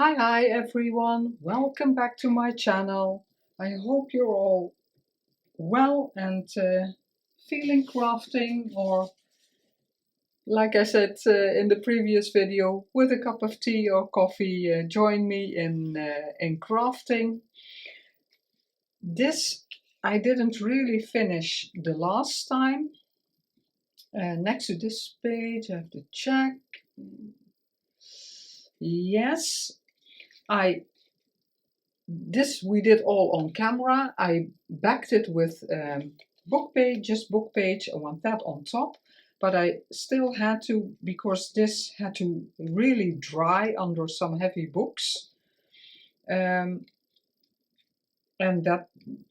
Hi everyone, welcome back to my channel. I hope you're all well and feeling crafting, or like I said in the previous video, with a cup of tea or coffee, join me in crafting. This I didn't really finish the last time. Next to this page I have to check. Yes, this we did all on camera. I backed it with book page, just book page. I want that on top, but I still had to, because this had to really dry under some heavy books. And that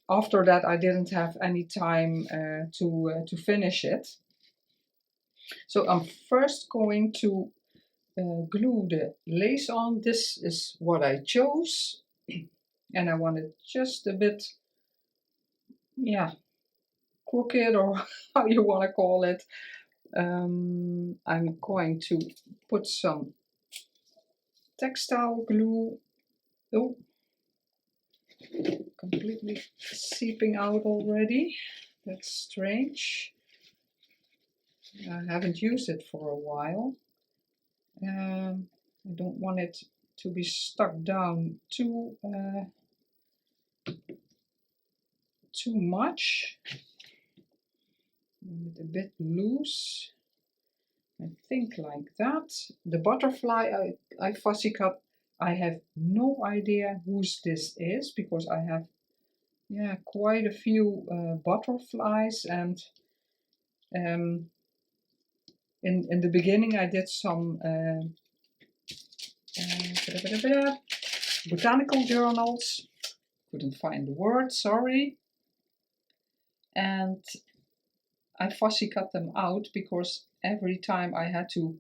after that I didn't have any time to finish it. So I'm first going to glue the lace on. This is what I chose. And I want it just a bit, yeah, crooked, or how you want to call it. I'm going to put some textile glue. Oh, completely seeping out already. That's strange. I haven't used it for a while. I don't want it to be stuck down too much. Want it a bit loose. I think like that. The butterfly I fussy cut. I have no idea whose this is, because I have quite a few butterflies, and in the beginning I did some botanical journals. Couldn't find the word, sorry. And I fussy cut them out because every time I had to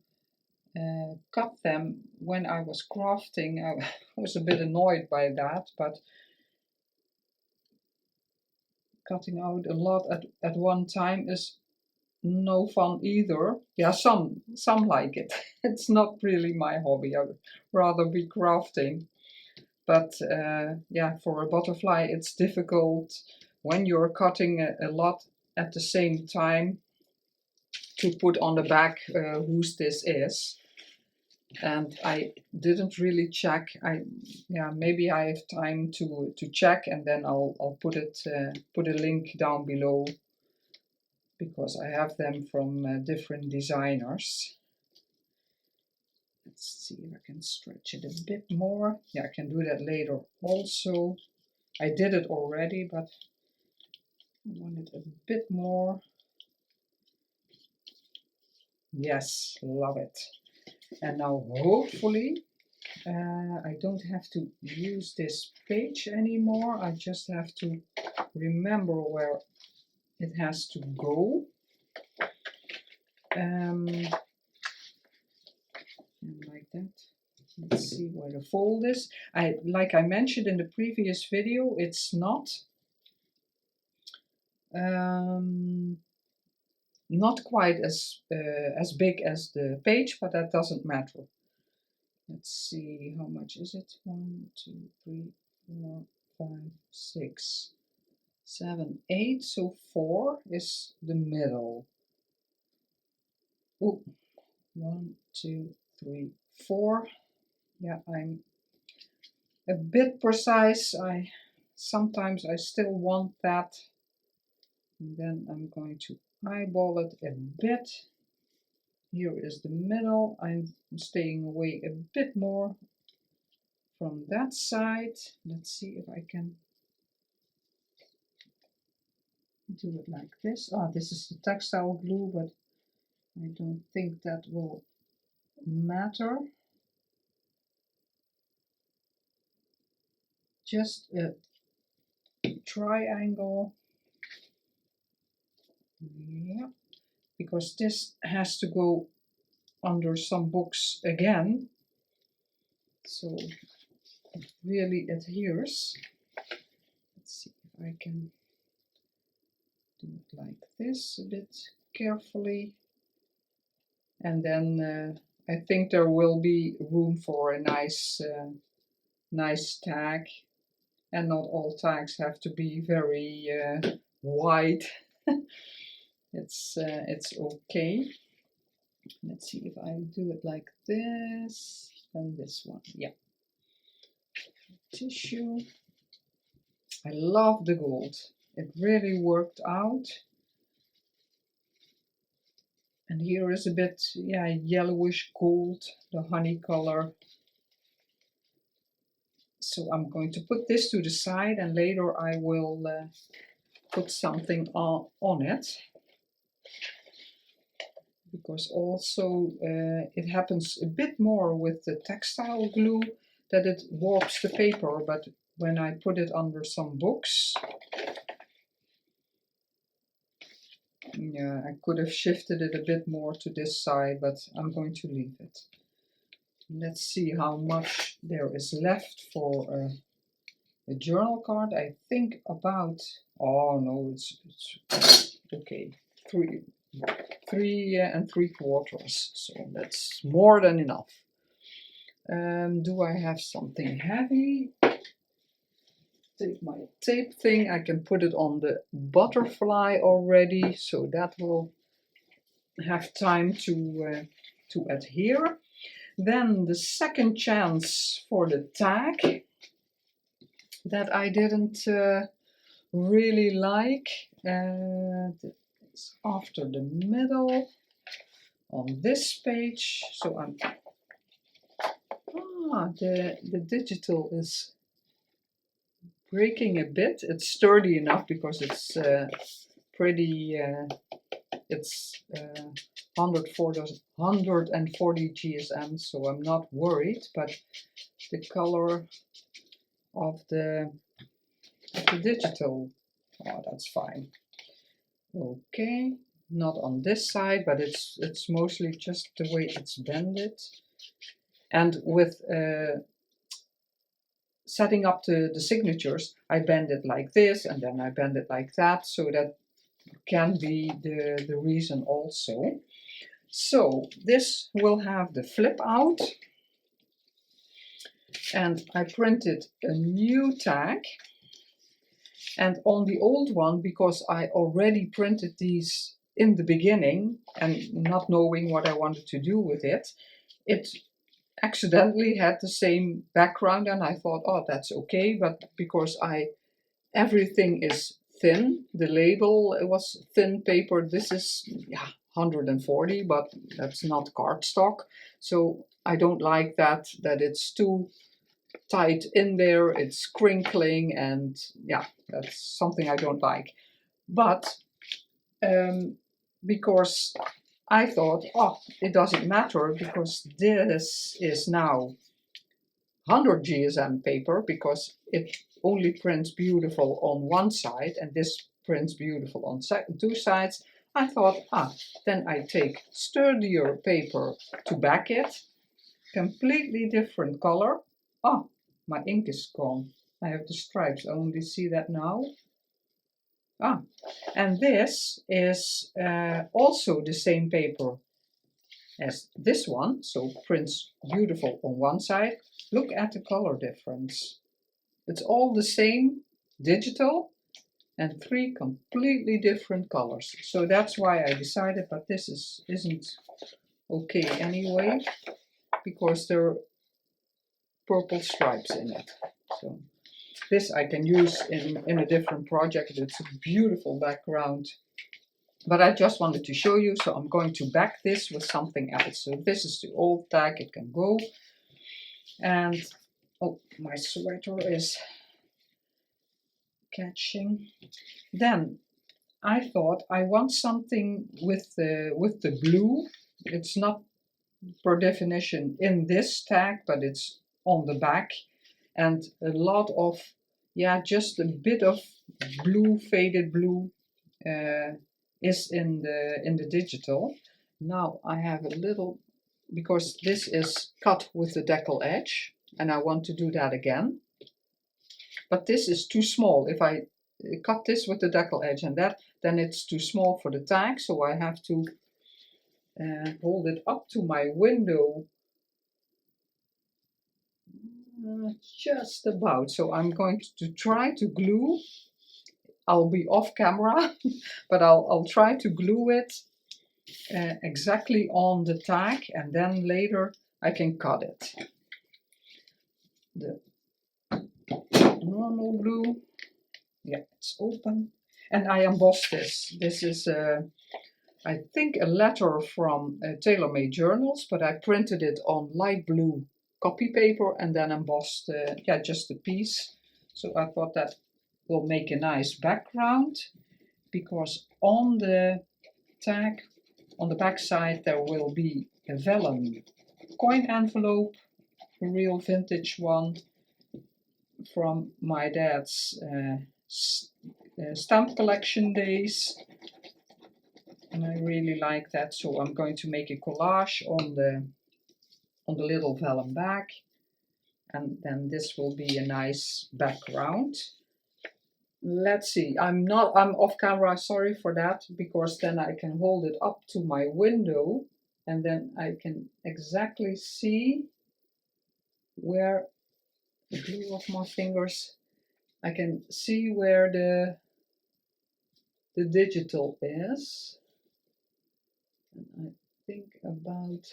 cut them when I was crafting, I was a bit annoyed by that, but cutting out a lot at one time is no fun either. Yeah, some like it. It's not really my hobby. I would rather be crafting. But yeah, for a butterfly it's difficult when you're cutting a lot at the same time to put on the back whose this is. And I didn't really check. Maybe I have time to check, and then I'll put a link down below, because I have them from different designers. Let's see if I can stretch it a bit more. Yeah, I can do that later also. I did it already, but I want it a bit more. Yes, love it. And now hopefully I don't have to use this page anymore. I just have to remember where it has to go. And like that. Let's see where the fold is. Like I mentioned in the previous video, it's not quite as big as the page, but that doesn't matter. Let's see, how much is it? 1, 2, 3, 4, 5, 6, 7, 8. So 4 is the middle. Oh, 1, 2, 3, 4. Yeah, I'm a bit precise. Sometimes I still want that. And then I'm going to eyeball it a bit. Here is the middle. I'm staying away a bit more from that side. Let's see if I can do it like this. This is the textile glue, but I don't think that will matter. Just a triangle. Yeah, because this has to go under some books again, so it really adheres. Let's see if I can do it like this a bit carefully, and then I think there will be room for a nice nice tag, and not all tags have to be very wide. It's okay. Let's see if I do it like this, and this one, yeah. Tissue. I love the gold. It really worked out. And here is a bit, yeah, yellowish gold, the honey color. So I'm going to put this to the side, and later I will put something on it. Because also it happens a bit more with the textile glue that it warps the paper, but when I put it under some books, yeah, I could have shifted it a bit more to this side, but I'm going to leave it. Let's see how much there is left for a journal card. I think about, oh no, it's okay, three and 3/4, so that's more than enough. Do I have something heavy? Take my tape thing, I can put it on the butterfly already, so that will have time to adhere. Then the second chance for the tag that I didn't really like, it's after the middle on this page. So I'm the digital is breaking a bit. It's sturdy enough because it's pretty. It's 140 GSM, so I'm not worried. But the color of the digital, oh, that's fine. Okay, not on this side, but it's mostly just the way it's bended. And with setting up the signatures, I bend it like this, and then I bend it like that, so that can be the reason also. So this will have the flip out, and I printed a new tag. And on the old one, because I already printed these in the beginning and not knowing what I wanted to do with it, it accidentally had the same background, and I thought, oh, that's okay, but because everything is thin, the label was thin paper. This is 140, but that's not cardstock, so I don't like that it's too tight in there, it's crinkling, and yeah, that's something I don't like. But because I thought, oh, it doesn't matter because this is now 100 GSM paper, because it only prints beautiful on one side and this prints beautiful on two sides. I thought, then I take sturdier paper to back it, completely different color. Oh, my ink is gone. I have the stripes, I only see that now. And this is also the same paper as this one, so prints beautiful on one side. Look at the color difference. It's all the same digital and three completely different colors. So that's why I decided, but this isn't okay anyway, because there are purple stripes in it. So this I can use in a different project. It's a beautiful background. But I just wanted to show you, so I'm going to back this with something else. So this is the old tag, it can go. And, oh, my sweater is catching. Then I thought I want something with the blue. It's not per definition in this tag, but it's on the back. And a lot of, just a bit of blue, faded blue, is in the digital. Now I have a little, because this is cut with the decal edge, and I want to do that again. But this is too small. If I cut this with the decal edge and that, then it's too small for the tag, so I have to hold it up to my window. Just about. So I'm going to try to glue. I'll be off camera, but I'll try to glue it exactly on the tag, and then later I can cut it. The normal glue, yeah, it's open. And I embossed this. This is, I think, a letter from Tailor-Made Journals, but I printed it on light blue copy paper and then embossed, yeah, just a piece. So I thought that will make a nice background, because on the tag, on the back side, there will be a vellum coin envelope, a real vintage one from my dad's stamp collection days, and I really like that. So I'm going to make a collage on the little vellum bag, and then this will be a nice background. Let's see, I'm off camera, sorry for that, because then I can hold it up to my window and then I can exactly see where the glue of my fingers, I can see where the digital is. And I think about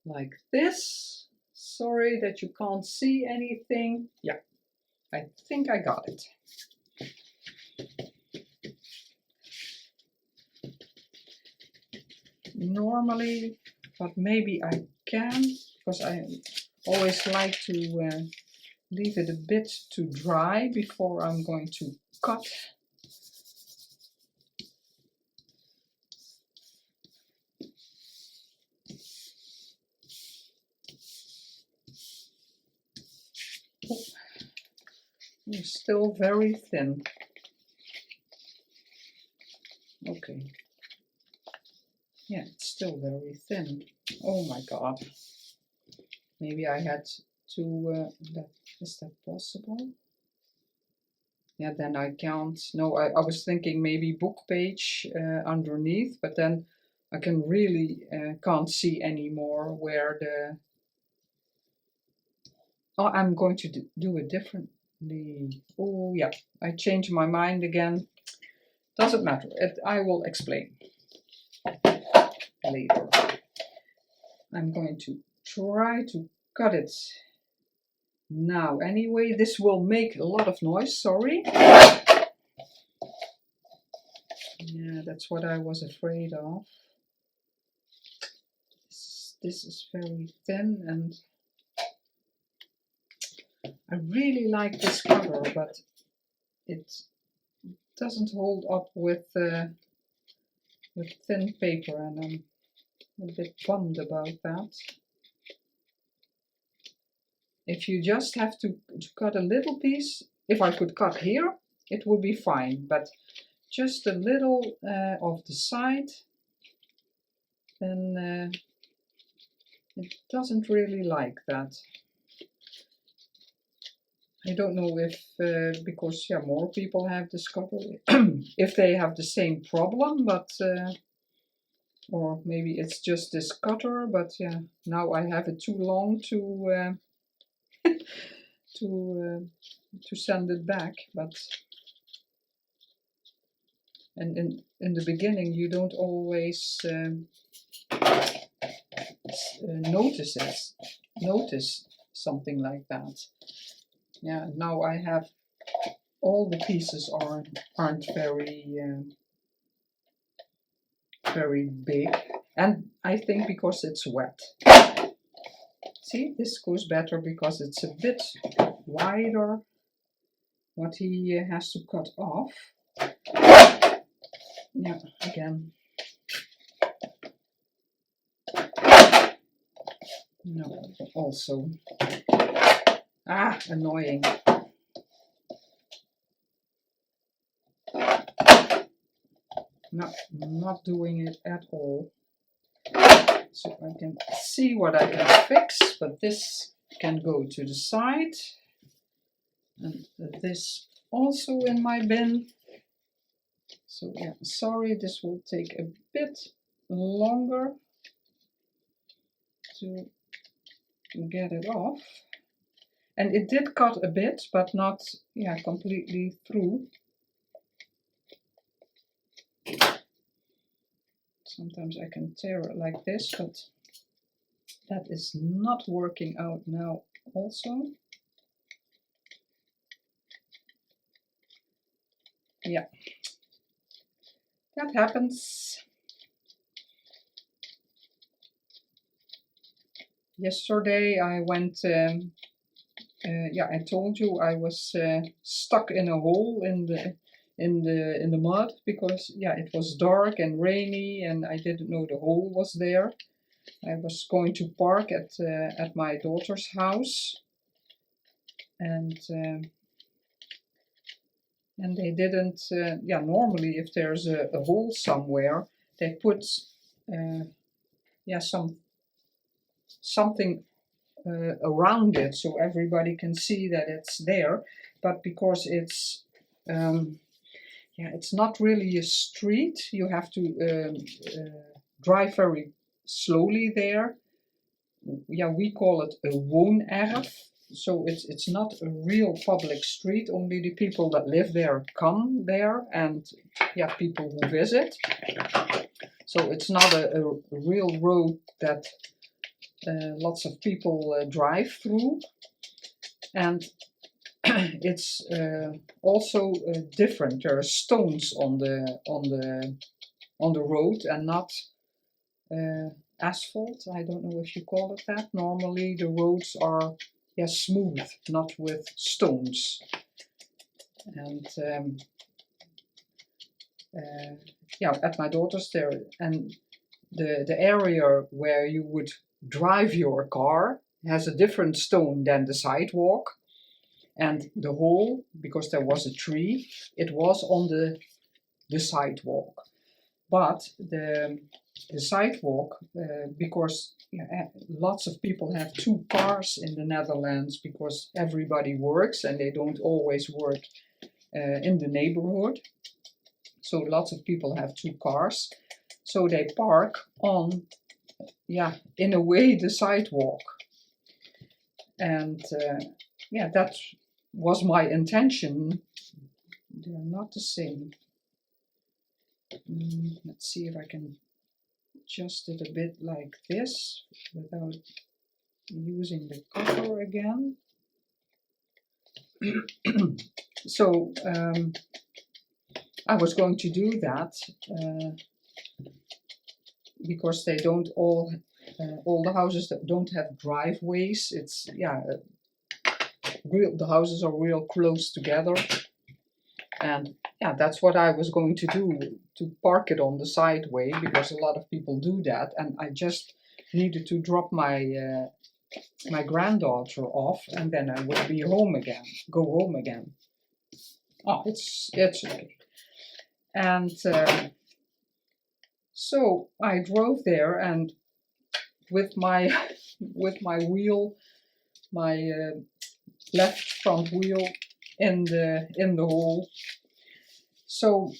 like this. Sorry that you can't see anything. Yeah, I think I got it. Normally, but maybe I can, because I always like to leave it a bit to dry before I'm going to cut. Oh, it's still very thin. Okay. Yeah, it's still very thin. Oh my god. Maybe I had to, is that possible? Yeah, then I can't. No, I was thinking maybe book page underneath, but then I can really can't see anymore where the... Oh, I'm going to do it differently. Oh yeah, I changed my mind again. Doesn't matter. I will explain later. I'm going to try to cut it now. Anyway, this will make a lot of noise, sorry. Yeah, that's what I was afraid of. This is very thin, and I really like this cover, but it doesn't hold up with thin paper, and I'm a bit bummed about that. If you just have to cut a little piece, if I could cut here, it would be fine, but just a little of the side, then it doesn't really like that. I don't know if, because yeah, more people have discovered if they have the same problem, but or maybe it's just this cutter, but yeah, now I have it too long to to send it back. But and in the beginning you don't always notice something like that. Yeah, now I have all the pieces aren't very big, and I think because it's wet. See, this goes better because it's a bit wider what he has to cut off. Yeah, again. No, also. Ah, annoying. No, not doing it at all. So I can see what I can fix, but this can go to the side. And this also in my bin. So yeah, sorry, this will take a bit longer to get it off. And it did cut a bit, but not, yeah, completely through. Sometimes I can tear it like this, but that is not working out now also. Yeah, that happens. Yesterday I went, yeah, I told you I was stuck in a hole in the mud because, yeah, it was dark and rainy and I didn't know the hole was there. I was going to park at my daughter's house, and they didn't. Yeah, normally if there's a hole somewhere, they put yeah, something around it so everybody can see that it's there. But because it's yeah, it's not really a street, you have to drive very slowly there. Yeah, we call it a woonerf. So it's not a real public street. Only the people that live there come there, and yeah, people who visit. So it's not a real road that lots of people drive through, and it's also different. There are stones on the road and not asphalt. I don't know if you call it that. Normally the roads are, yeah, smooth, not with stones. And yeah, at my daughter's there, and the area where you would drive your car has a different stone than the sidewalk. And the hole, because there was a tree, it was on the sidewalk. But the sidewalk, because yeah, lots of people have two cars in the Netherlands because everybody works and they don't always work in the neighborhood. So lots of people have two cars. So they park on, yeah, in a way, the sidewalk. And yeah, that was my intention. They're not the same. Let's see if I can adjust it a bit like this without using the cover again. So I was going to do that because they don't all the houses that don't have driveways. It's, yeah, the houses are real close together, and yeah, that's what I was going to do, to park it on the sideway, because a lot of people do that, and I just needed to drop my my granddaughter off, and then I would be home again, go home again. Oh, it's okay. And so I drove there, and with my wheel, my left front wheel in the hole. So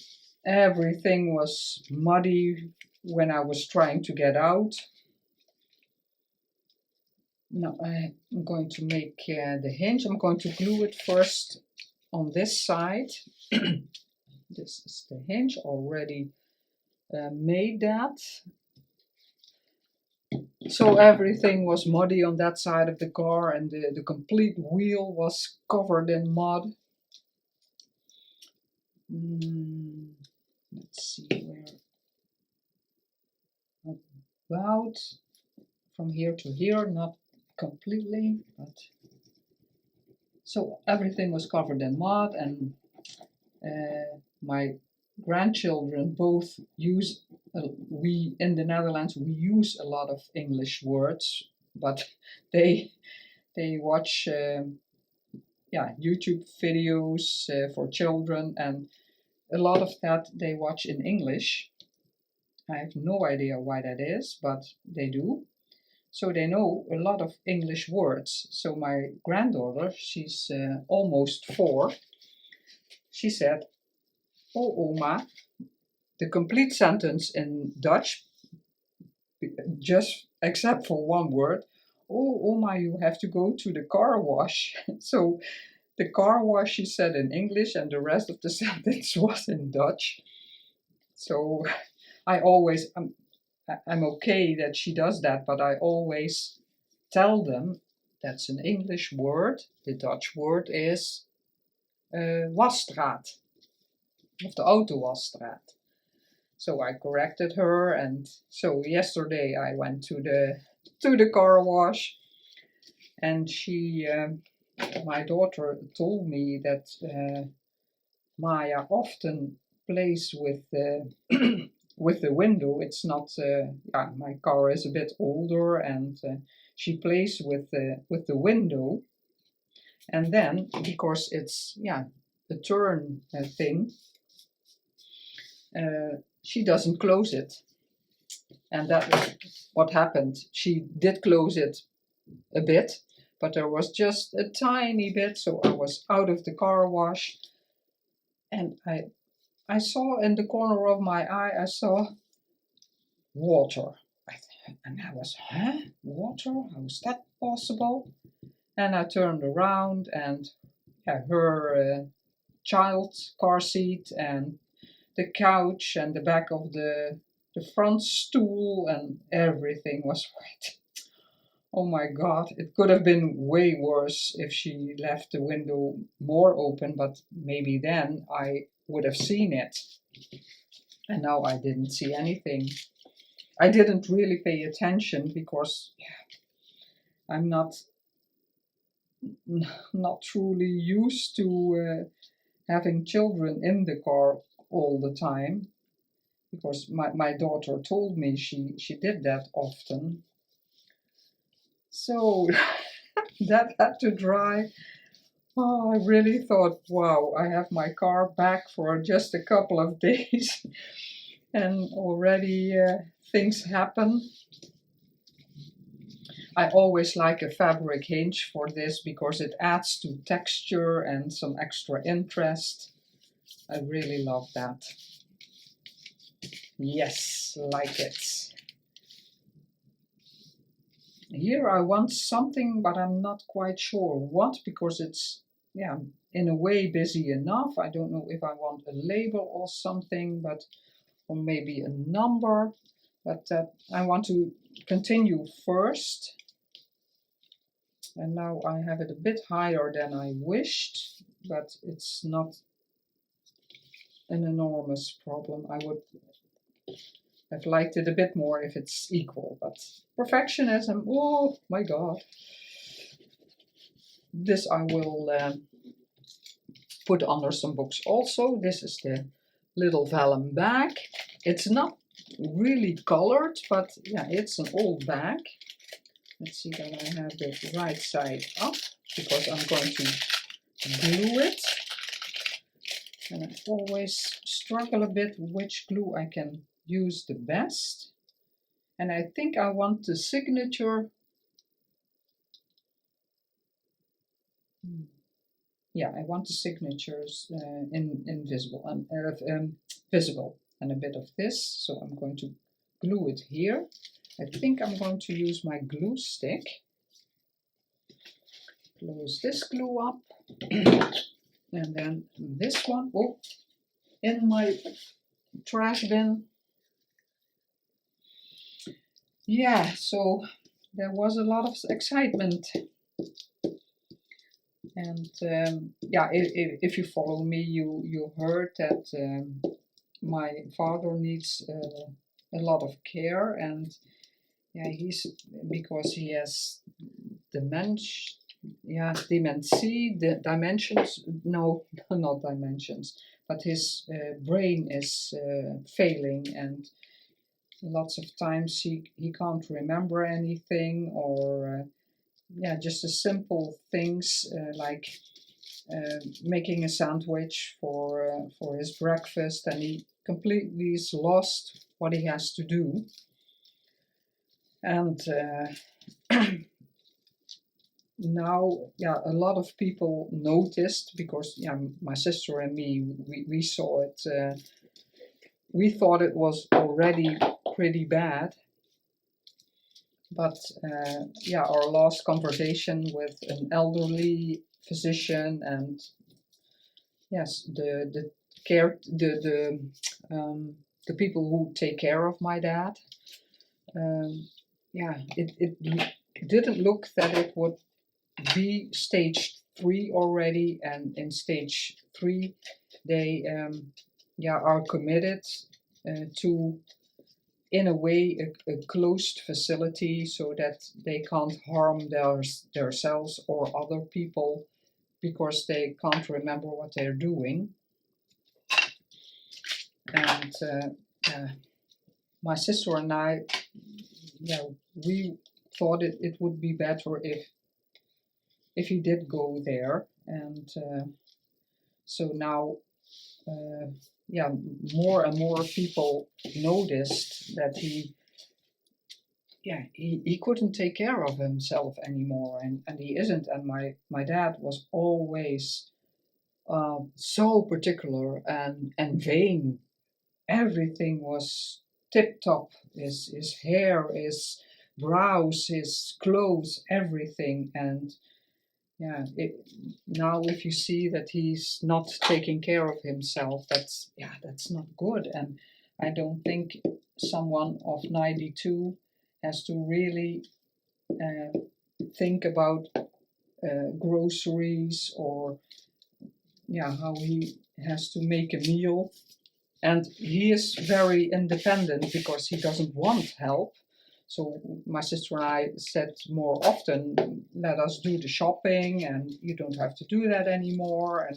everything was muddy when I was trying to get out. Now I'm going to make the hinge. I'm going to glue it first on this side. This is the hinge, already made that. So everything was muddy on that side of the car, and the complete wheel was covered in mud. Let's see where, about from here to here, not completely, but so everything was covered in mud, and my grandchildren both use, we in the Netherlands, we use a lot of English words, but they watch yeah, YouTube videos for children, and a lot of that they watch in English. I have no idea why that is, but they do. So they know a lot of English words. So my granddaughter, she's almost 4, she said, "Oh, Oma," the complete sentence in Dutch, just except for one word, "Oh, Oma, you have to go to the car wash." So the car wash, she said in English, and the rest of the sentence was in Dutch. So I always, I'm okay that she does that, but I always tell them that's an English word. The Dutch word is wasstraat, of the autowasstraat. So I corrected her, and so yesterday I went to the car wash, and she, my daughter, told me that Maya often plays with the with the window. It's not. Yeah, my car is a bit older, and she plays with the window, and then because it's a turn thing, she doesn't close it. And that was what happened. She did close it a bit, but there was just a tiny bit, so I was out of the car wash, and I saw in the corner of my eye, I saw water. And I was, huh? Water? How is that possible? And I turned around, and her child's car seat and the couch and the back of the front stool and everything was wet. Oh my God, it could have been way worse if she left the window more open, but maybe then I would have seen it. And now I didn't see anything. I didn't really pay attention because I'm not truly used to having children in the car all the time, because my daughter told me she did that often. So that had to dry. Oh, I really thought, wow, I have my car back for just a couple of days and already things happen. I always like a fabric hinge for this because it adds to texture and some extra interest. I really love that. Yes, like it. Here I want something, but I'm not quite sure what, because it's, in a way busy enough. I don't know if I want a label or something, or maybe a number, but I want to continue first. And now I have it a bit higher than I wished, but it's not an enormous problem. I would have liked it a bit more if it's equal, but perfectionism, oh my God. This I will put under some books also. This is the little vellum bag. It's not really colored, but it's an old bag. Let's see that I have the right side up, because I'm going to glue it. And I always struggle a bit which glue I can use the best. And I think I want the signature. Yeah, I want the signatures invisible and visible, and a bit of this. So I'm going to glue it here. I think I'm going to use my glue stick. Close this glue up. And then this one, in my trash bin. Yeah, so there was a lot of excitement. And if you follow me, you heard that my father needs a lot of care, and because he has dementia. Dimensions, no, not dimensions, but his brain is failing, and lots of times he can't remember anything, or just the simple things like making a sandwich for his breakfast, and he completely is lost what he has to do. And now, a lot of people noticed, because my sister and me, we saw it. We thought it was already pretty bad, But yeah, our last conversation with an elderly physician and yes, the care the people who take care of my dad. Yeah, it didn't look that it would be stage 3 already, and in stage 3 they yeah are committed to in a way a closed facility so that they can't harm themselves or other people because they can't remember what they're doing. And my sister and I, yeah, we thought it would be better if he did go there. And so now, yeah, more and more people noticed that he couldn't take care of himself anymore, and he isn't. And my dad was always so particular and vain. Everything was tip top. His hair, his brows, his clothes, everything. And yeah, now if you see that he's not taking care of himself, that's not good. And I don't think someone of 92 has to really think about groceries or yeah how he has to make a meal. And he is very independent because he doesn't want help. So my sister and I said more often, let us do the shopping and you don't have to do that anymore.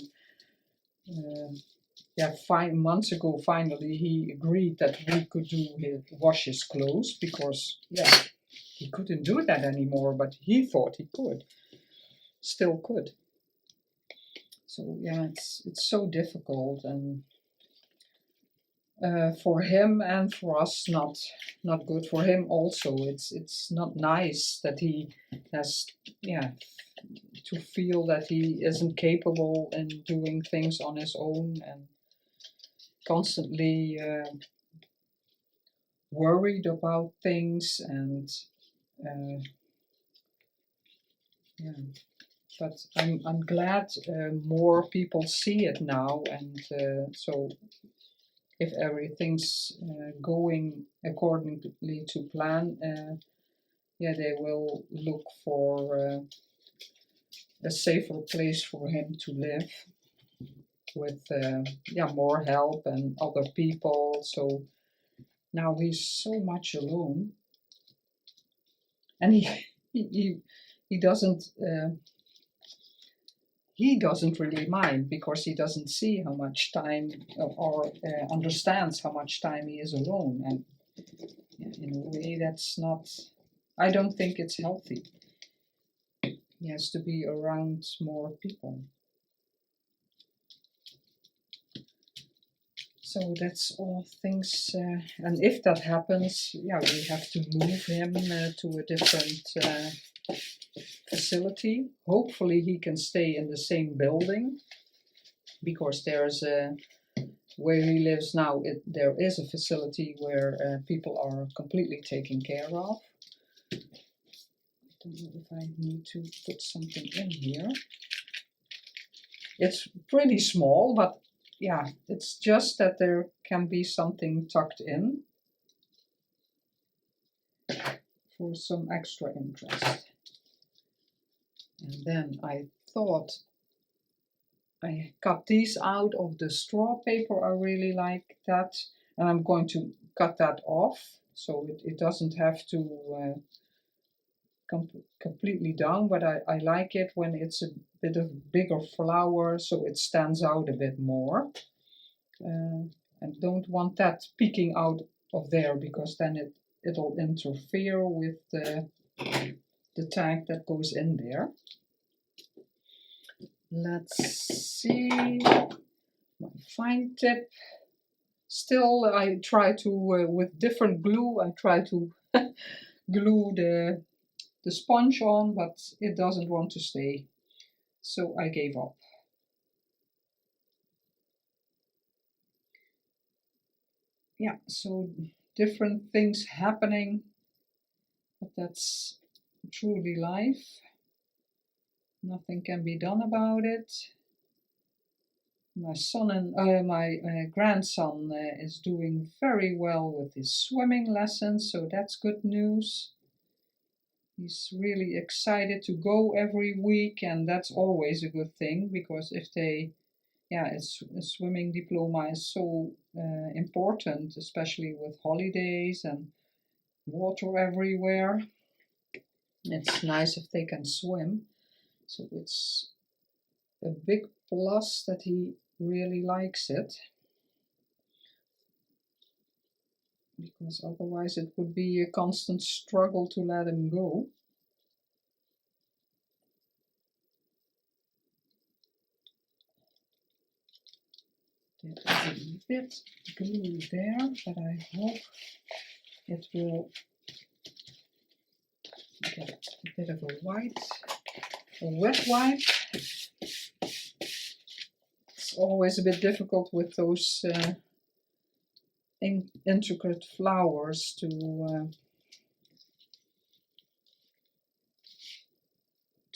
And yeah, 5 months ago, finally, he agreed that we could wash his clothes because, yeah, he couldn't do that anymore, but he thought he could, still could. So yeah, it's so difficult, and for him and for us, not good. For him also, it's not nice that he has to feel that he isn't capable in doing things on his own and constantly worried about things and yeah. But I'm glad more people see it now, and so if everything's going accordingly to plan, yeah, they will look for a safer place for him to live with yeah more help and other people. So now he's so much alone, and he doesn't. He doesn't really mind because he doesn't see how much time or understands how much time he is alone, and in a way that's not, I don't think it's healthy. He has to be around more people. So that's all things, and if that happens, yeah, we have to move him to a different facility. Hopefully he can stay in the same building because there's a where he lives now, there is a facility where people are completely taken care of. I don't know if I need to put something in here. It's pretty small, but yeah, it's just that there can be something tucked in for some extra interest. And then I thought I cut these out of the straw paper. I really like that, and I'm going to cut that off so it doesn't have to completely down, but I like it when it's a bit of bigger flower so it stands out a bit more. And don't want that peeking out of there because then it'll interfere with the tag that goes in there. Let's see, my fine tip. Still, I try to, with different glue, I try to glue the sponge on, but it doesn't want to stay. So I gave up. Yeah, so different things happening. that's truly life. Nothing can be done about it. My son and my grandson is doing very well with his swimming lessons, so that's good news. He's really excited to go every week, and that's always a good thing, because if they, a swimming diploma is so important, especially with holidays and water everywhere. It's nice if they can swim, so it's a big plus that he really likes it, because otherwise it would be a constant struggle to let him go. There is a bit glue there, but I hope it will get a bit of a wet wipe. It's always a bit difficult with those intricate flowers to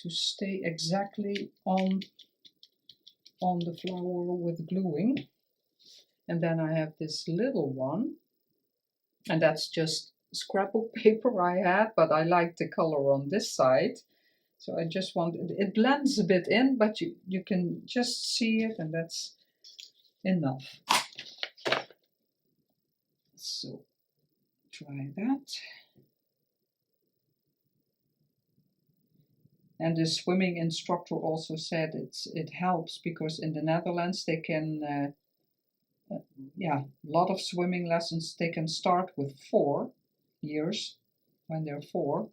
stay exactly on the flower with gluing. And then I have this little one, and that's just scrapbook paper I had, but I like the color on this side. So I just want, it blends a bit in, but you can just see it, and that's enough. So try that. And the swimming instructor also said it helps, because in the Netherlands they can, a lot of swimming lessons, they can start with 4 years when they're 4.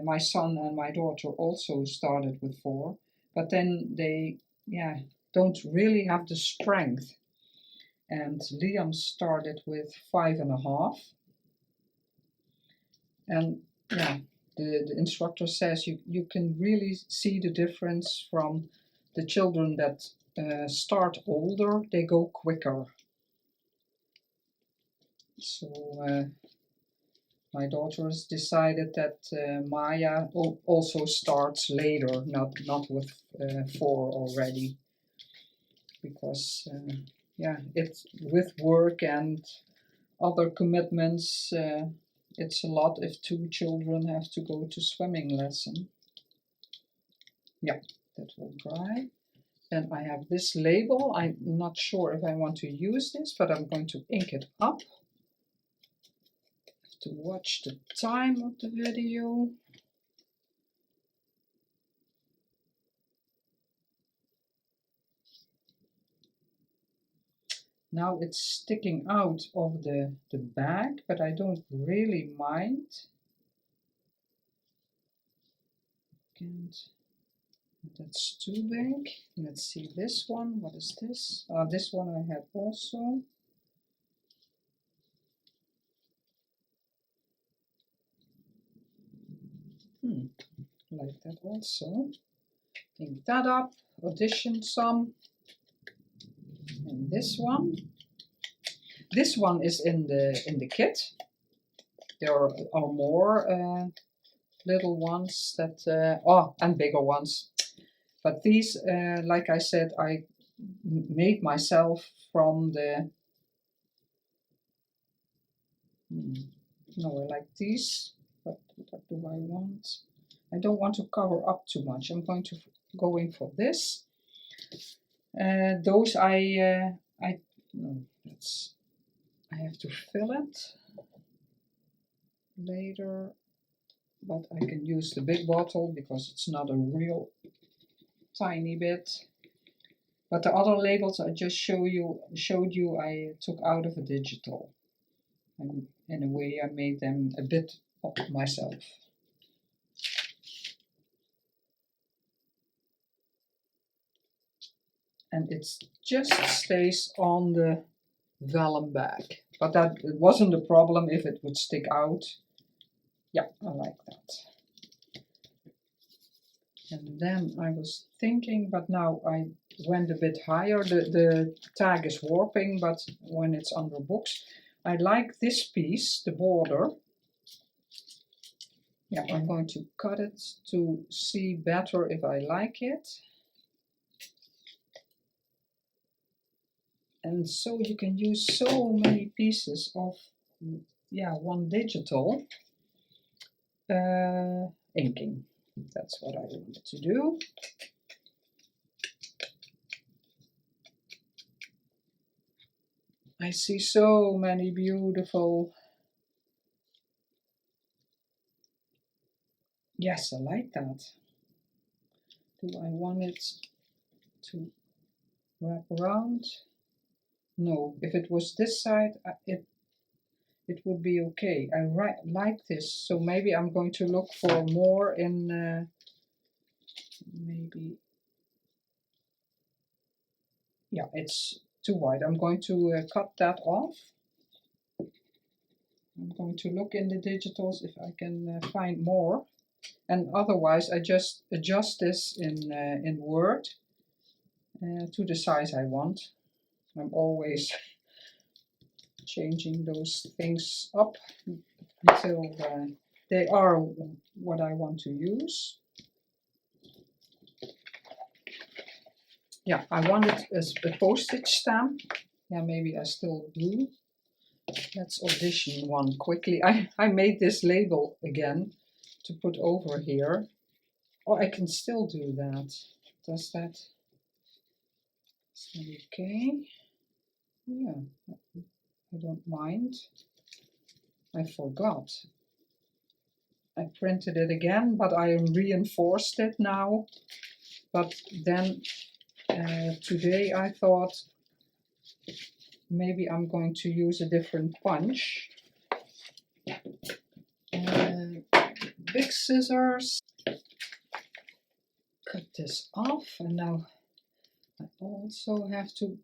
My son and my daughter also started with 4, but then they, don't really have the strength. And Liam started with 5.5. And the instructor says you can really see the difference from the children that start older. They go quicker. So my daughter has decided that Maya also starts later, not with 4 already, because it's with work and other commitments. It's a lot if 2 children have to go to swimming lesson. Yeah, that will dry. Then I have this label. I'm not sure if I want to use this, but I'm going to ink it up. To watch the time of the video. Now it's sticking out of the bag, but I don't really mind. And that's too big. Let's see this one. What is this? This one I have also. Like that also. Ink that up, audition some. And this one. This one is in the kit. There are more little ones that and bigger ones. But these, like I said, I made myself from the no, I like these, but what do I want? I don't want to cover up too much. I'm going to go in for this. Those I have to fill it later, but I can use the big bottle because it's not a real tiny bit. But the other labels I just showed you I took out of a digital. And in a way I made them a bit of myself. And it just stays on the vellum bag. But that it wasn't a problem if it would stick out. Yeah, I like that. And then I was thinking, but now I went a bit higher. The tag is warping, but when it's under books, I like this piece, the border. Yeah, I'm going to cut it to see better if I like it. And so you can use so many pieces of, yeah, one digital inking. That's what I wanted to do. I see so many beautiful. Yes, I like that. Do I want it to wrap around? No, if it was this side, it would be okay. I like this, so maybe I'm going to look for more in maybe, yeah, it's too wide. I'm going to cut that off. I'm going to look in the digitals if I can find more, and otherwise I just adjust this in Word to the size I want. I'm always changing those things up until they are what I want to use. Yeah, I wanted a postage stamp. Yeah, maybe I still do. Let's audition one quickly. I made this label again to put over here. Oh, I can still do that. Does that? Is that okay? Yeah, I don't mind. I forgot. I printed it again, but I reinforced it now. But then today I thought maybe I'm going to use a different punch. Big scissors. Cut this off, and now I also have to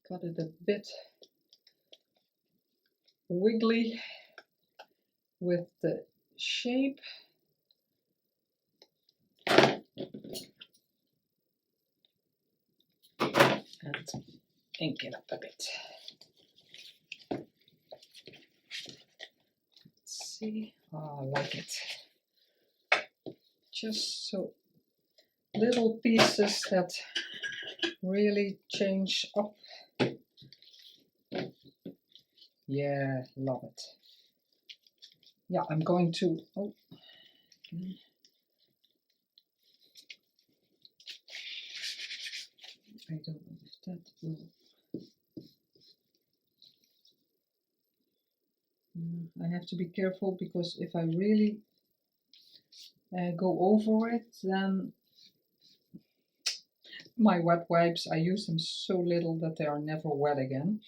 cut it a bit wiggly with the shape. And ink it up a bit. Let's see. Oh, I like it. Just so little pieces that really change up. Yeah, love it. Yeah, I'm going to. Oh. I don't know if that will. I have to be careful because if I really go over it, then my wet wipes, I use them so little that they are never wet again.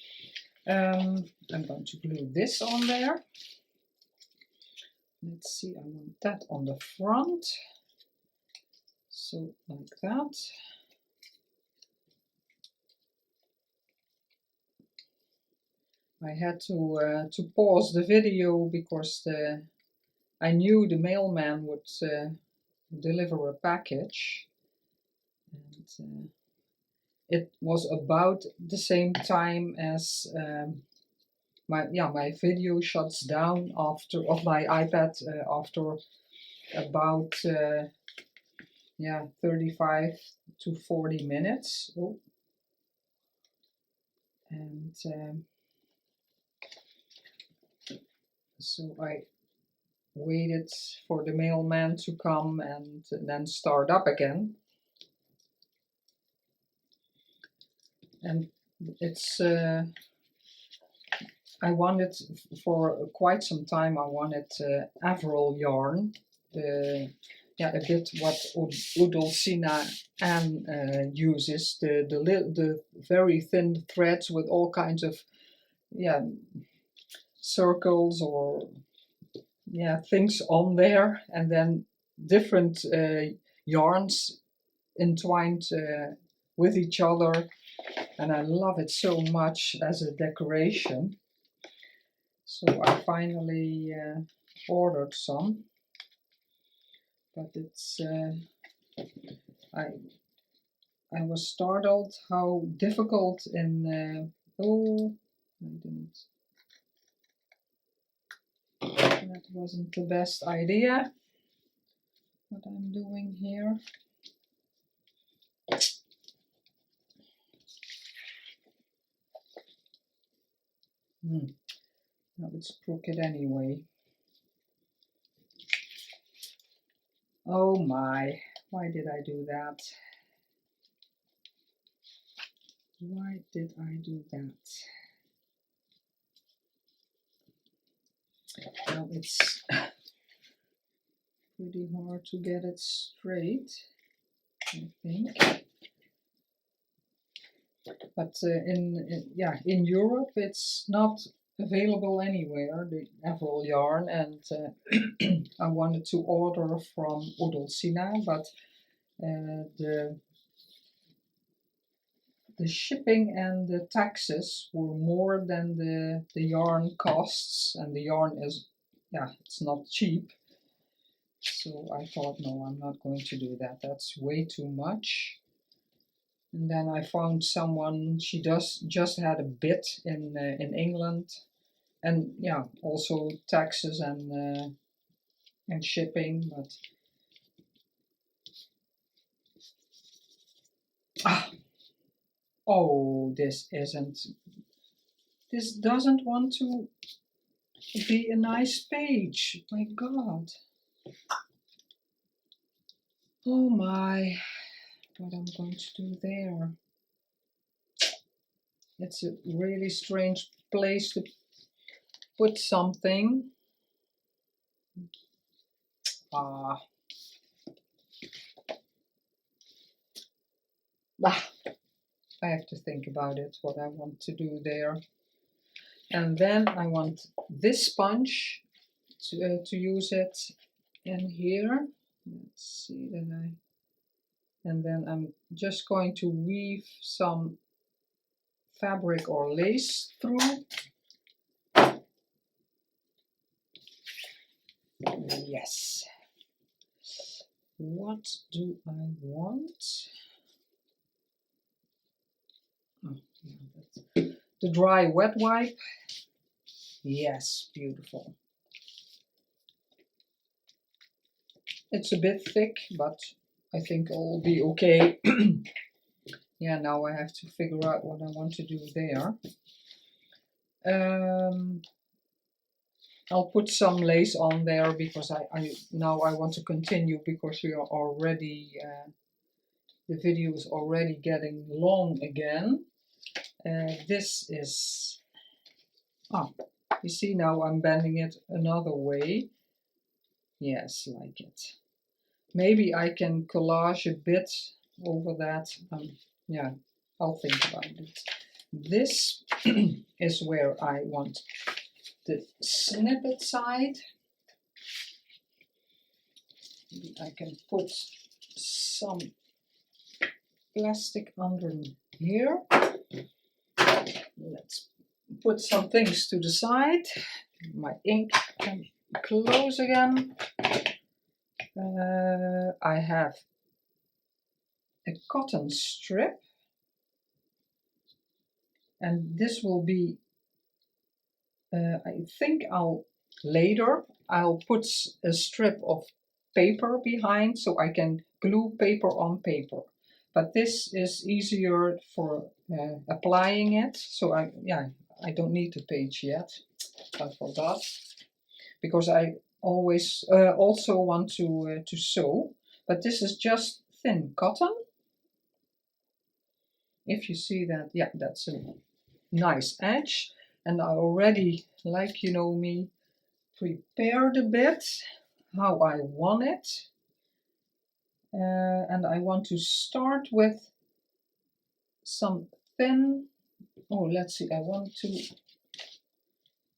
I'm going to glue this on there. Let's see, I want that on the front. So like that. I had to pause the video because I knew the mailman would deliver a package, and it was about the same time as my video shuts down after of my iPad after about 35 to 40 minutes. Oh. And so I waited for the mailman to come and then start up again. And it's I wanted for quite some time. I wanted Avril yarn, a bit what Udolcina Anne uses, the very thin threads with all kinds of circles or things on there, and then different yarns entwined with each other, and I love it so much as a decoration. So I finally ordered some, but it's I was startled how difficult I didn't. That wasn't the best idea, what I'm doing here. Now it's crooked anyway. Oh my, why did I do that? Why did I do that? Well, it's pretty hard to get it straight, I think. But in Europe it's not available anywhere, the Avril yarn, and I wanted to order from Udolcina, but the shipping and the taxes were more than the yarn costs, and the yarn is, it's not cheap. So I thought, no, I'm not going to do that. That's way too much. And then I found someone, she just had a bit in England, and yeah, also taxes and shipping, but oh, this doesn't want to be a nice page. My God. Oh my, what I'm going to do there. It's a really strange place to put something. I have to think about it, what I want to do there. And then I want this sponge to use it in here. Let's see that and then I'm just going to weave some fabric or lace through. Yes. What do I want? Oh, yeah, the dry wet wipe. Yes, beautiful. It's a bit thick, but I think it'll be okay. Yeah, now I have to figure out what I want to do there. I'll put some lace on there because now I want to continue because we are already, the video is already getting long again. This is, you see now I'm bending it another way. Yes, like it. Maybe I can collage a bit over that. Yeah, I'll think about it. This is where I want the snippet side. Maybe I can put some plastic under here. Let's put some things to the side. My ink can close again. I have a cotton strip, and this will be, I think later I'll put a strip of paper behind so I can glue paper on paper. But this is easier for applying it, so I don't need the page yet. I forgot, because I always also want to sew, but this is just thin cotton. If you see that, yeah, that's a nice edge, and I already, like you know me, prepared a bit how I want it, and I want to start with some thin, let's see, I want to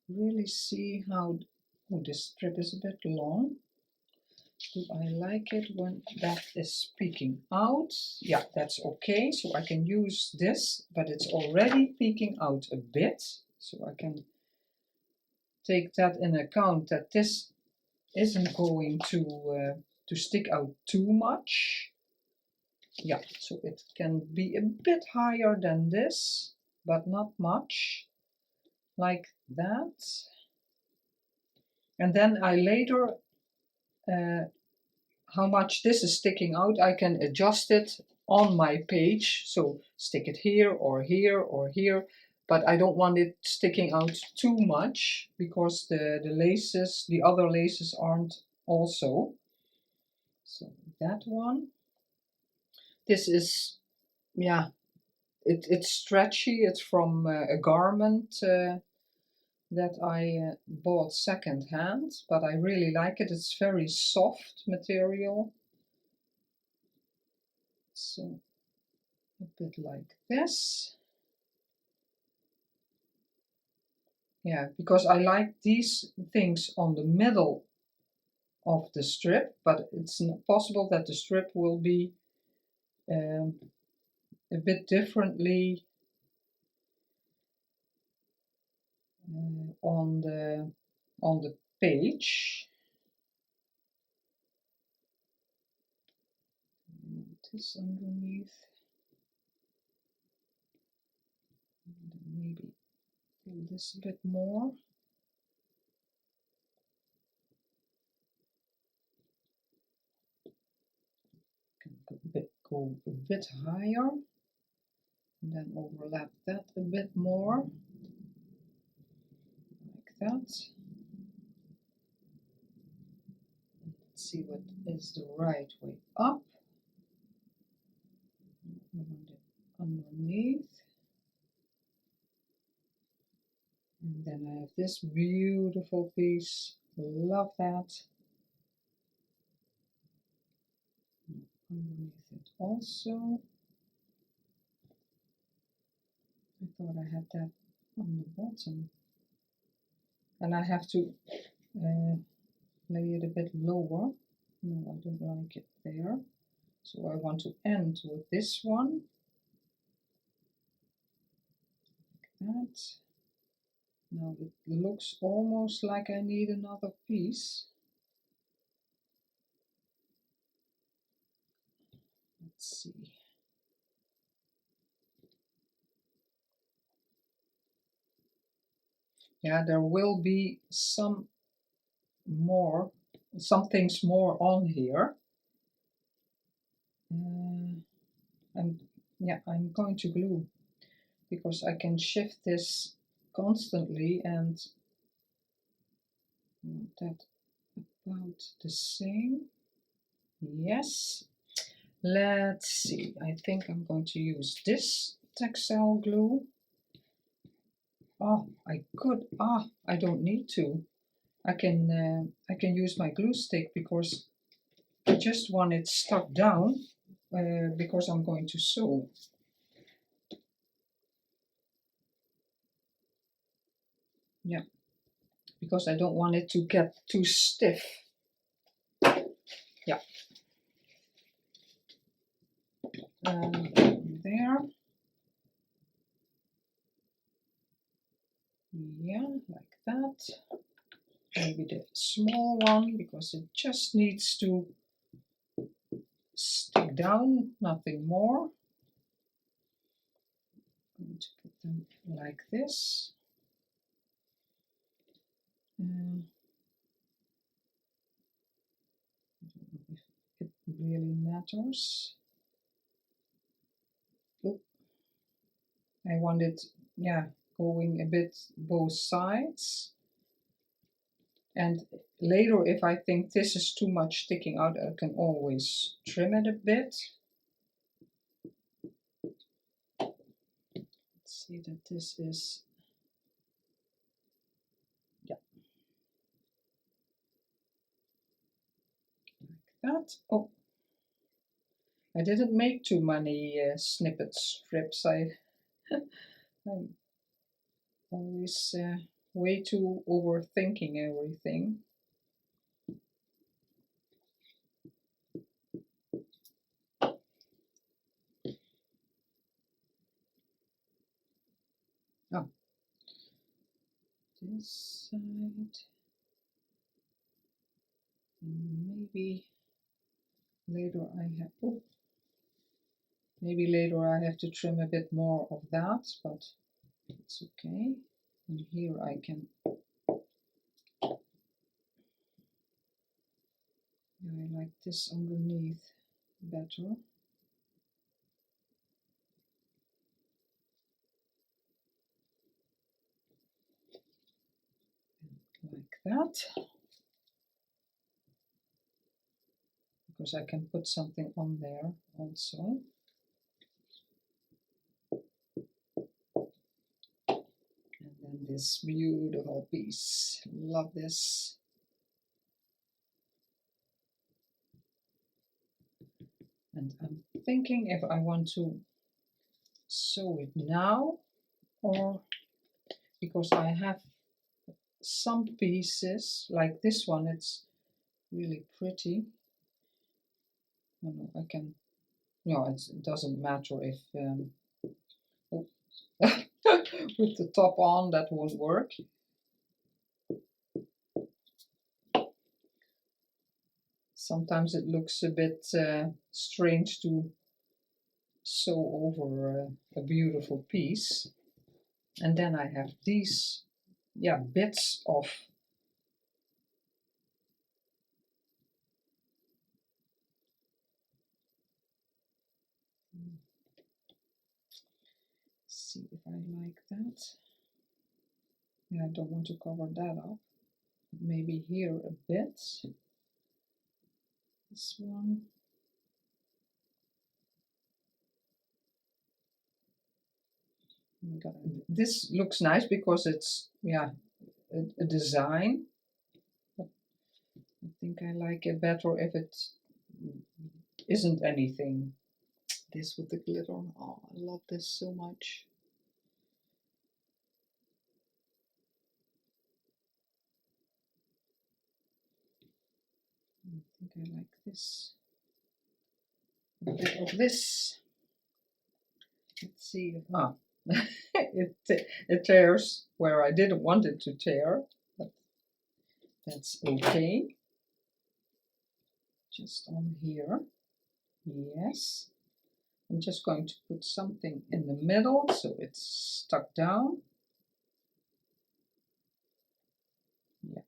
really see how, this strip is a bit long. Do I like it when that is peeking out? Yeah, that's okay. So I can use this, but it's already peeking out a bit. So I can take that in account that this isn't going to stick out too much. Yeah, so it can be a bit higher than this, but not much. Like that. And then I later, how much this is sticking out, I can adjust it on my page. So stick it here or here or here, but I don't want it sticking out too much because the laces, the other laces aren't also. So that one. This is, yeah, it's stretchy. It's from a garment that I bought second hand, but I really like it. It's very soft material. So a bit like this. Yeah, because I like these things on the middle of the strip, but it's possible that the strip will be a bit differently on the page. This underneath. Maybe do this a bit more. Go a bit higher, and then overlap that a bit more, like that. Let's see what is the right way up. Underneath. And then I have this beautiful piece. Love that. Underneath it also. I thought I had that on the bottom. And I have to lay it a bit lower. No, I don't like it there. So I want to end with this one. Like that. Now it looks almost like I need another piece. Let's see. Yeah, there will be some things more on here. And yeah, I'm going to glue because I can shift this constantly and that about the same. Yes. Let's see. I think I'm going to use this textile glue. Oh, I don't need to. I can use my glue stick because I just want it stuck down because I'm going to sew. Yeah, because I don't want it to get too stiff. Yeah. There. Yeah, like that. Maybe the small one because it just needs to stick down, nothing more. I'm going to put them like this. I don't know if it really matters. Oh, I want it, yeah, going a bit both sides. And later, if I think this is too much sticking out, I can always trim it a bit. Let's see that this is, yeah, like that. Oh, I didn't make too many snippet strips. I'm always way too overthinking everything. Oh, this side. Maybe later I have, oh, maybe later I have to trim a bit more of that, but it's okay. And here I can Yeah, I like this underneath better. Like that. Because I can put something on there also. And then this beautiful piece. Love this. And I'm thinking if I want to sew it now, or because I have some pieces like this one, it's really pretty. Oh, no, I can, no, it doesn't matter if oh, with the top on that won't work. Sometimes it looks a bit strange to sew over a beautiful piece. And then I have these, yeah, bits of see if I like that. Yeah, I don't want to cover that up. Maybe here a bit. This one. This looks nice because it's, yeah, a design. But I think I like it better if it isn't anything. This with the glitter. Oh, I love this so much. I think I like this. A bit of this. Let's see. Ah, it tears where I didn't want it to tear, but that's okay. Just on here. Yes. I'm just going to put something in the middle so it's stuck down. Yeah.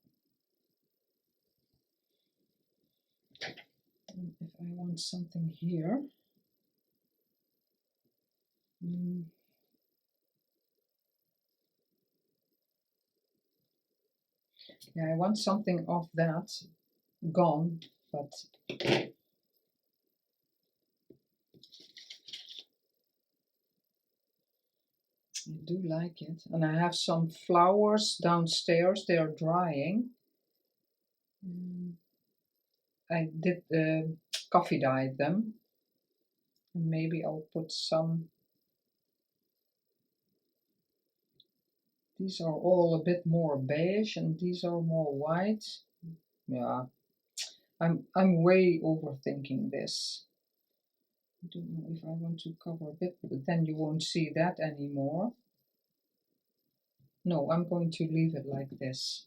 And if I want something here, yeah, I want something of that gone, but I do like it. And I have some flowers downstairs, they are drying. I did coffee dye them, and maybe I'll put some. These are all a bit more beige and these are more white. Yeah, I'm way overthinking this. I don't know if I want to cover a bit, but then you won't see that anymore. No, I'm going to leave it like this.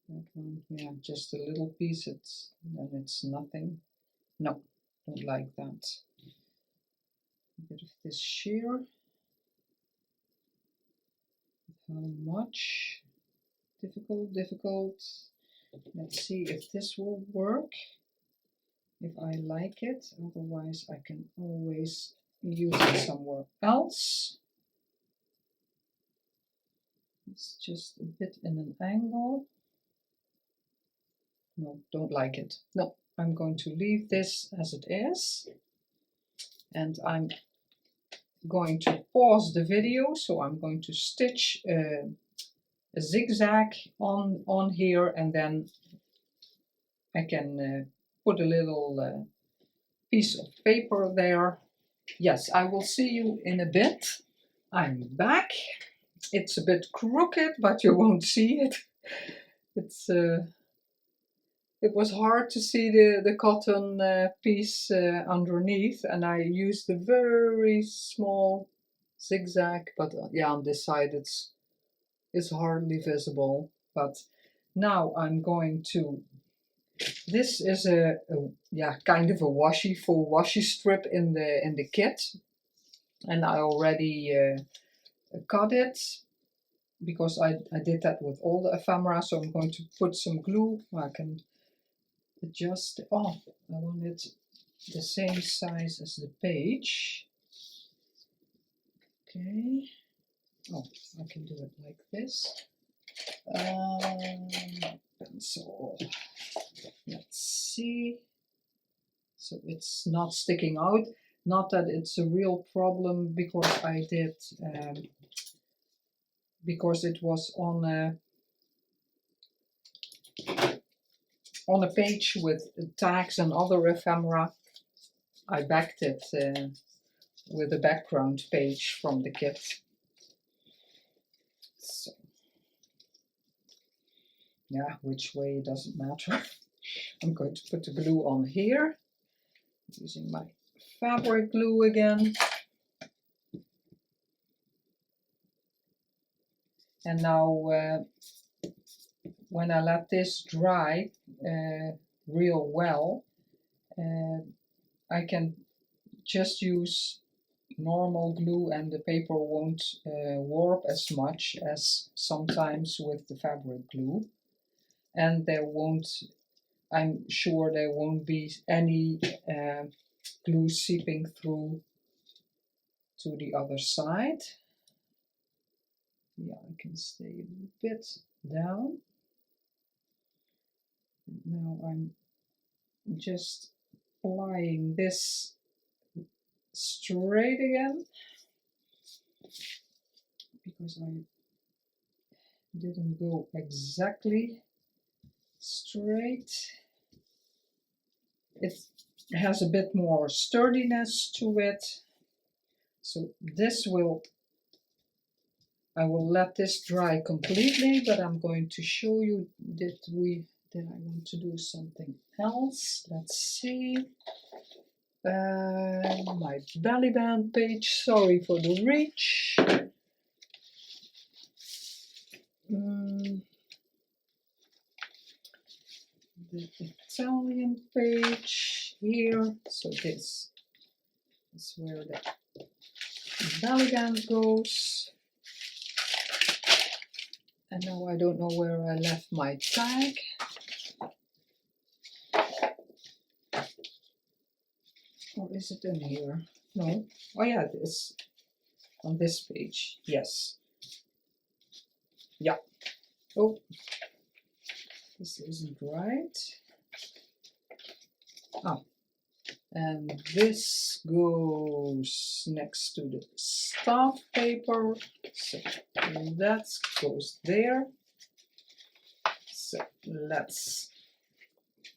That one, yeah, just a little piece, then it's nothing. No, don't like that. A bit of this sheer. How much? Difficult, difficult. Let's see if this will work. If I like it, otherwise I can always use it somewhere else. It's just a bit in an angle. No, don't like it. No, I'm going to leave this as it is. And I'm going to pause the video, so I'm going to stitch a zigzag on here, and then I can put a little piece of paper there. Yes, I will see you in a bit. I'm back. It's a bit crooked, but you won't see it. It was hard to see the cotton piece underneath, and I used a very small zigzag, but yeah, on this side it's hardly visible. But now I'm going to, this is a yeah, kind of a full washi strip in the kit, and I already cut it. because I did that with all the ephemera, so I'm going to put some glue. I can adjust. Oh, I want it the same size as the page. Okay. Oh, I can do it like this. Pencil. Let's see. So it's not sticking out. Not that it's a real problem, because I did, because it was on a page with tags and other ephemera. I backed it with a background page from the kit. So, yeah, which way it doesn't matter. I'm going to put the glue on here, using my fabric glue again. And now, when I let this dry real well, I can just use normal glue and the paper won't warp as much as sometimes with the fabric glue. And there won't, I'm sure there won't be any glue seeping through to the other side. Yeah, I can stay a bit down. Now I'm just applying this straight again, because I didn't go exactly straight. It has a bit more sturdiness to it, so this will, I will let this dry completely, but I'm going to show you, did I want to do something else? Let's see. My belly band page, sorry for the reach. The Italian page here, so this is where the belly band goes. And now I don't know where I left my tag. Or is it in here? No. Oh yeah, it is on this page. Yes. Yeah. Oh, this isn't right. Oh, and this goes next to the staff paper. So that goes there. So let's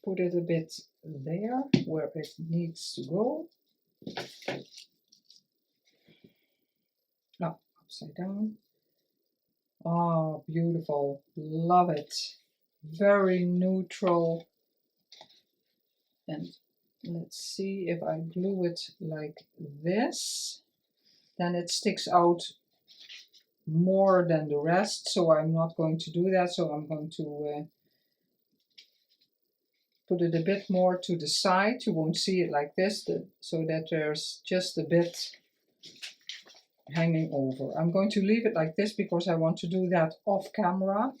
put it a bit there where it needs to go. Oh, upside down. Oh, beautiful. Love it. Very neutral. And let's see, if I glue it like this, then it sticks out more than the rest. So I'm not going to do that. So I'm going to put it a bit more to the side. You won't see it like this, so that there's just a bit hanging over. I'm going to leave it like this because I want to do that off camera.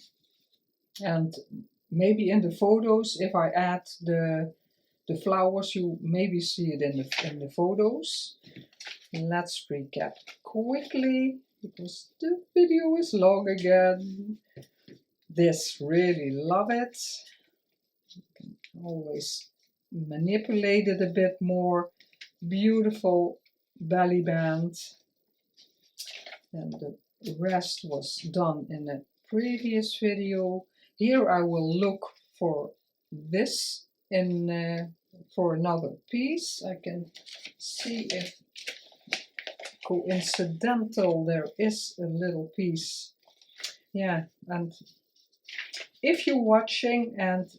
And maybe in the photos, if I add the flowers, you maybe see it in the photos. Let's recap quickly, because the video is long again. This, really love it. You can always manipulate it a bit more. Beautiful belly band. And the rest was done in a previous video. Here I will look for this in for another piece. I can see if coincidental there is a little piece. Yeah, and if you're watching, and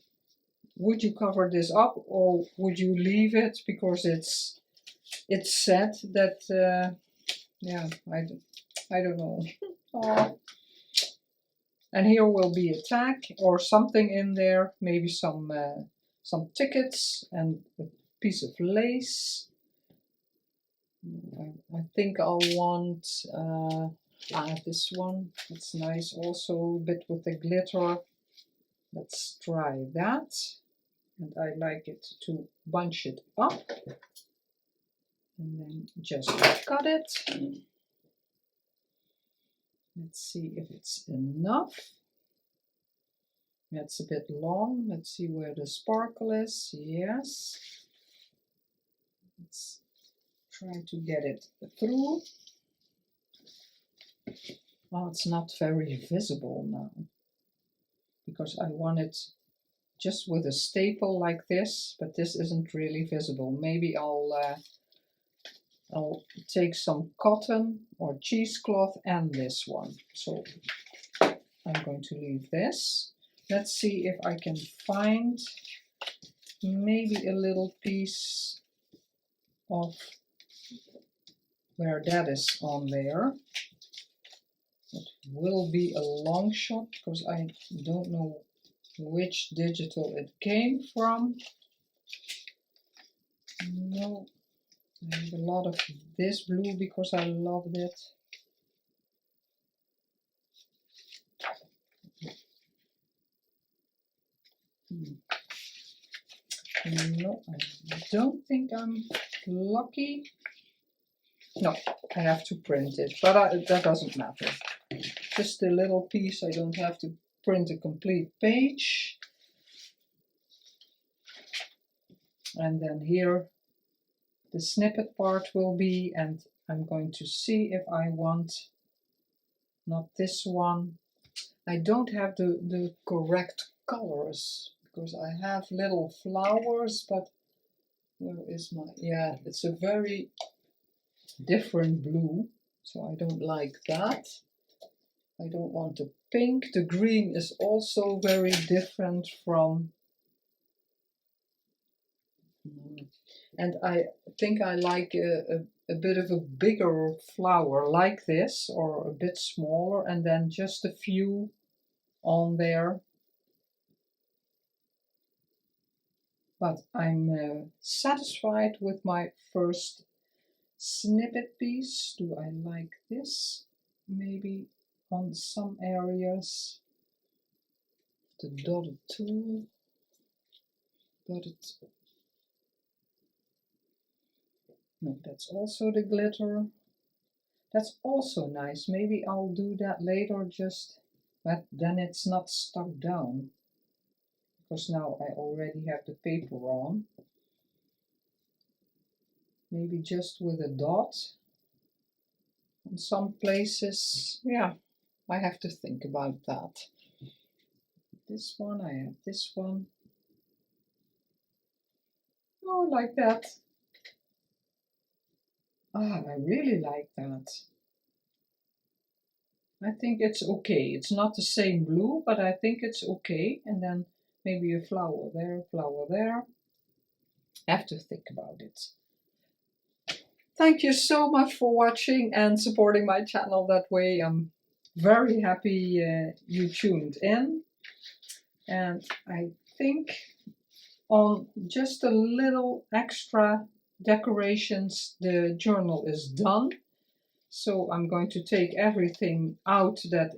would you cover this up or would you leave it because it's said that yeah, I don't know. Oh. And here will be a tag or something in there, maybe some tickets and a piece of lace. I think I'll want This one, it's nice also, a bit with the glitter. Let's try that. And I like it to bunch it up. And then just cut it. Let's see if it's enough. That's a bit long. Let's see where the sparkle is. Yes. Let's try to get it through. Oh, it's not very visible now because I want it just with a staple like this, but this isn't really visible. Maybe I'll take some cotton or cheesecloth and this one. So I'm going to leave this. Let's see if I can find maybe a little piece of where that is on there. It will be a long shot because I don't know which digital it came from. No, I have a lot of this blue because I loved it. No, I don't think I'm lucky. No, I have to print it, but that doesn't matter. Just a little piece, I don't have to print a complete page. And then here the snippet part will be, and I'm going to see if I want, not this one. I don't have the correct colors because I have little flowers, but where is my, yeah, it's a very different blue, so I don't like that. I don't want the pink. The green is also very different from, and I think I like a bit of a bigger flower like this, or a bit smaller, and then just a few on there. But I'm satisfied with my first snippet piece. Do I like this? Maybe on some areas. The dotted tool. Dotted. No, that's also the glitter. That's also nice. Maybe I'll do that later, just, but then it's not stuck down. Because now I already have the paper on. Maybe just with a dot. In some places, yeah, I have to think about that. This one, I have this one. Oh, like that. Ah, I really like that. I think it's okay. It's not the same blue, but I think it's okay. And then maybe a flower there, flower there. I have to think about it. Thank you so much for watching and supporting my channel that way. I'm very happy you tuned in. And I think on just a little extra decorations, the journal is done. So I'm going to take everything out that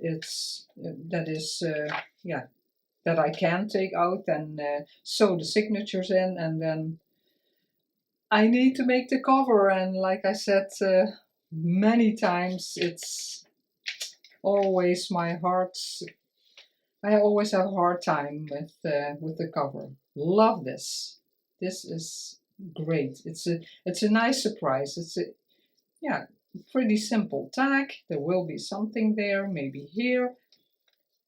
I can take out and sew the signatures in, and then I need to make the cover. And like I said many times, it's always my heart's. I always have a hard time with the cover. Love this. This is great. It's a nice surprise. It's a pretty simple tag. There will be something there, maybe here,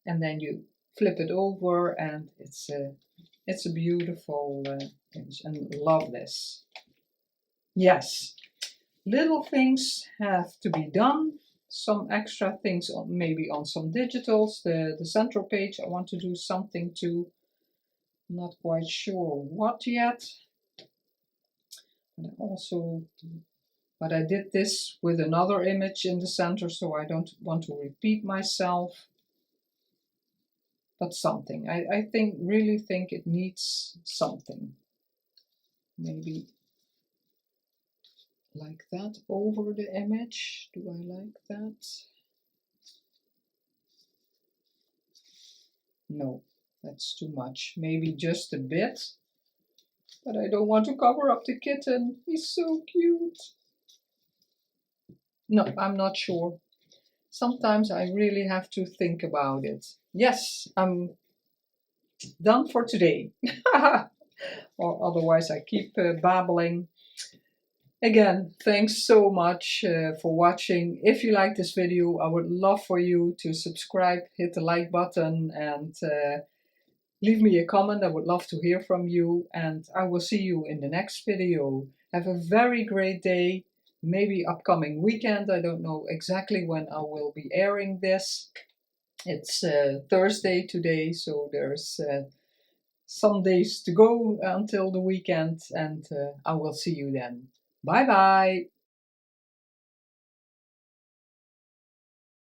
and then you flip it over, and it's a beautiful image. And love this. Yes, little things have to be done. Some extra things on, maybe on some digitals. The central page I want to do something to. Not quite sure what yet. But I did this with another image in the center, so I don't want to repeat myself. But something. I really think it needs something. Maybe like that over the image. Do I like that? No, that's too much. Maybe just a bit. But I don't want to cover up the kitten. He's so cute. No, I'm not sure. Sometimes I really have to think about it. Yes, I'm done for today. Or otherwise I keep babbling. Again, thanks so much for watching. If you like this video, I would love for you to subscribe, hit the like button, and leave me a comment. I would love to hear from you, and I will see you in the next video. Have a very great day, maybe upcoming weekend. I don't know exactly when I will be airing this. It's Thursday today, so there's some days to go until the weekend, and I will see you then. Bye bye!